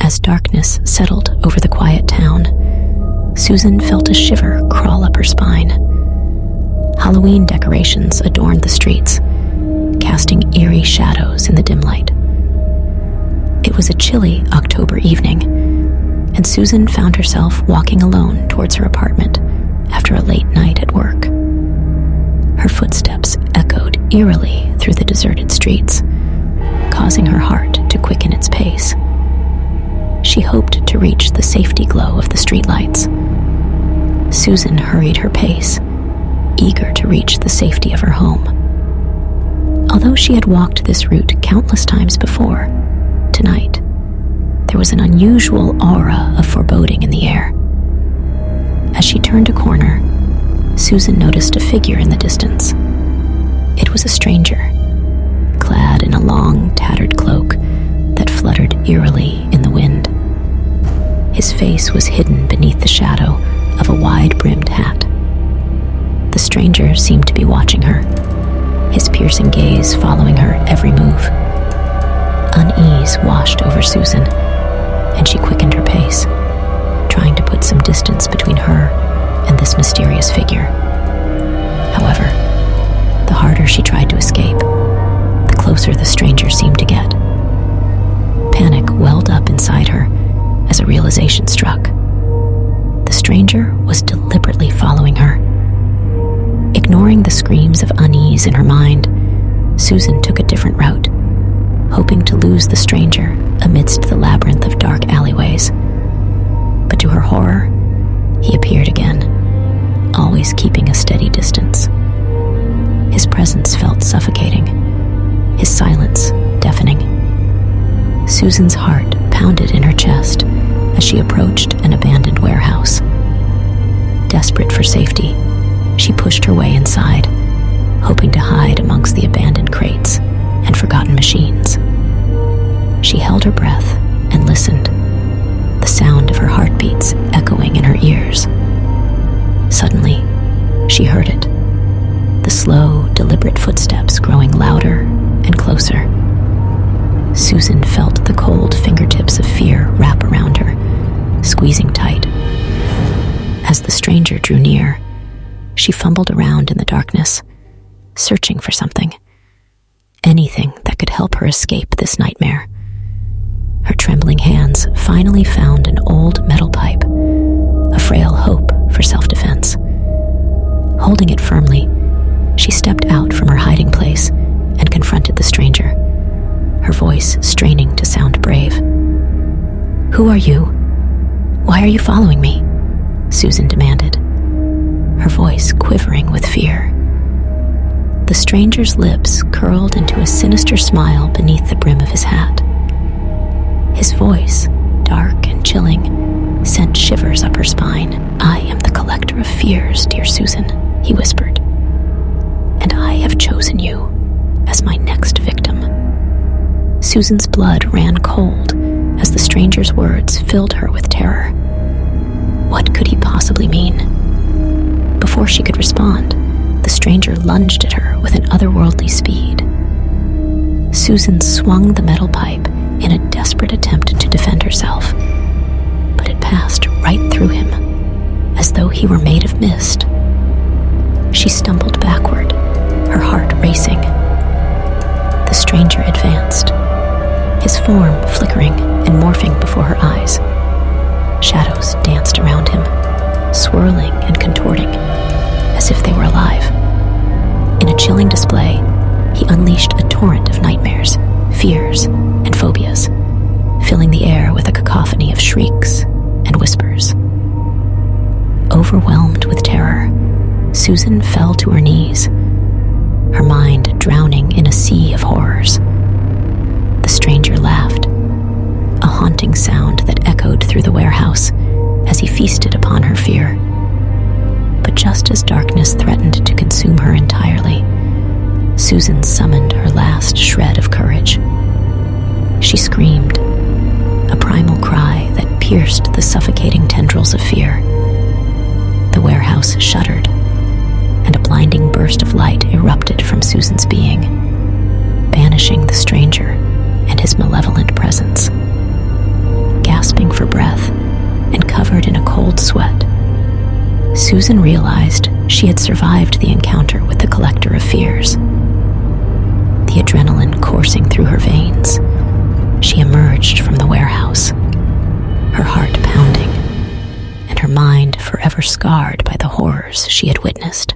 As darkness settled over the quiet town, Susan felt a shiver crawl up her spine. Halloween decorations adorned the streets, casting eerie shadows in the dim light. It was a chilly October evening, and Susan found herself walking alone towards her apartment after a late night at work. Her footsteps echoed eerily through the deserted streets, causing her heart to quicken its pace. She hoped to reach the safety glow of the streetlights. Susan hurried her pace, eager to reach the safety of her home. Although she had walked this route countless times before, tonight, there was an unusual aura of foreboding in the air. As she turned a corner, Susan noticed a figure in the distance. It was a stranger, clad in a long, tattered cloak that fluttered eerily in the wind. His face was hidden beneath the shadow of a wide-brimmed hat. The stranger seemed to be watching her, his piercing gaze following her every move. Unease washed over Susan, and she quickened her pace, trying to put some distance between her and this mysterious figure. However, the harder she tried to escape, the closer the stranger seemed to get. Panic welled up inside her as a realization struck. The stranger was deliberately following her. Ignoring the screams of unease in her mind, Susan took a different route, hoping to lose the stranger amidst the labyrinth of dark alleyways. But to her horror, he appeared again, always keeping a steady distance. His presence felt suffocating, his silence deafening. Susan's heart pounded in her chest as she approached an abandoned warehouse. Desperate for safety, she pushed her way inside, hoping to hide amongst the abandoned crates and forgotten machines. She held her breath and listened, the sound of her heartbeats echoing in her ears. Suddenly, she heard it, the slow, deliberate footsteps growing louder and closer. Susan felt the cold fingertips of fear wrap around her, squeezing tight. As the stranger drew near, she fumbled around in the darkness, searching for something, anything that could help her escape this nightmare. Her trembling hands finally found an old metal pipe, a frail hope for self-defense. Holding it firmly, she stepped out from her hiding place and confronted the stranger, her voice straining to sound brave. "Who are you? Why are you following me?" Susan demanded, her voice quivering with fear. The stranger's lips curled into a sinister smile beneath the brim of his hat. His voice, dark and chilling, sent shivers up her spine. "I am the collector of fears, dear Susan," he whispered, "and I have chosen you as my next victim." Susan's blood ran cold as the stranger's words filled her with terror. What could he possibly mean? Before she could respond, the stranger lunged at her with an otherworldly speed. Susan swung the metal pipe in a desperate attempt to defend herself, but it passed right through him, as though he were made of mist. She stumbled backward, her heart racing. The stranger advanced, his form flickering and morphing before her eyes. Shadows danced around him, swirling and contorting, as if they were alive. In a chilling display, he unleashed a torrent of nightmares, fears, and phobias, filling the air with a cacophony of shrieks and whispers. Overwhelmed with terror, Susan fell to her knees, her mind drowning in a sea of horrors. The stranger laughed, a haunting sound that echoed through the warehouse as he feasted upon her fear. But just as darkness threatened to consume her entirely, Susan summoned her last shred of courage. She screamed, a primal cry that pierced the suffocating tendrils of fear. The warehouse shuddered, and a blinding burst of light erupted from Susan's being, banishing the stranger and his malevolent presence. sweat. Susan realized she had survived the encounter with the Collector of Fears. The adrenaline coursing through her veins, she emerged from the warehouse, her heart pounding, and her mind forever scarred by the horrors she had witnessed.